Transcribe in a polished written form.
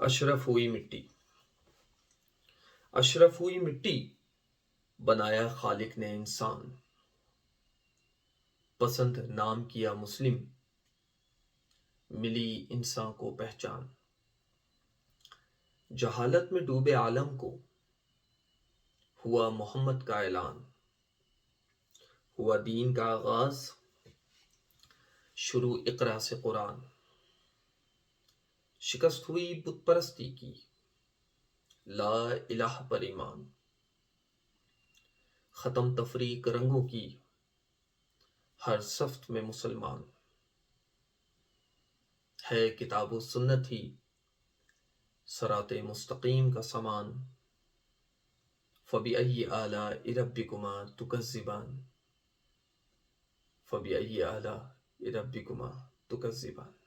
اشرف ہوئی مٹی، اشرف ہوئی مٹی، بنایا خالق نے انسان، پسند نام کیا مسلم، ملی انسان کو پہچان۔ جہالت میں ڈوبے عالم کو ہوا محمد کا اعلان، ہوا دین کا آغاز، شروع اقرا سے قرآن۔ شکست ہوئی بت پرستی کی، لا الہ پر ایمان۔ ختم تفریق رنگوں کی، ہر صف میں مسلمان۔ ہے کتاب و سنت ہی صراط مستقیم کا سامان۔ فبیأي آلاء ربکما تکذبان، فبیأي آلاء ربکما تکذبان۔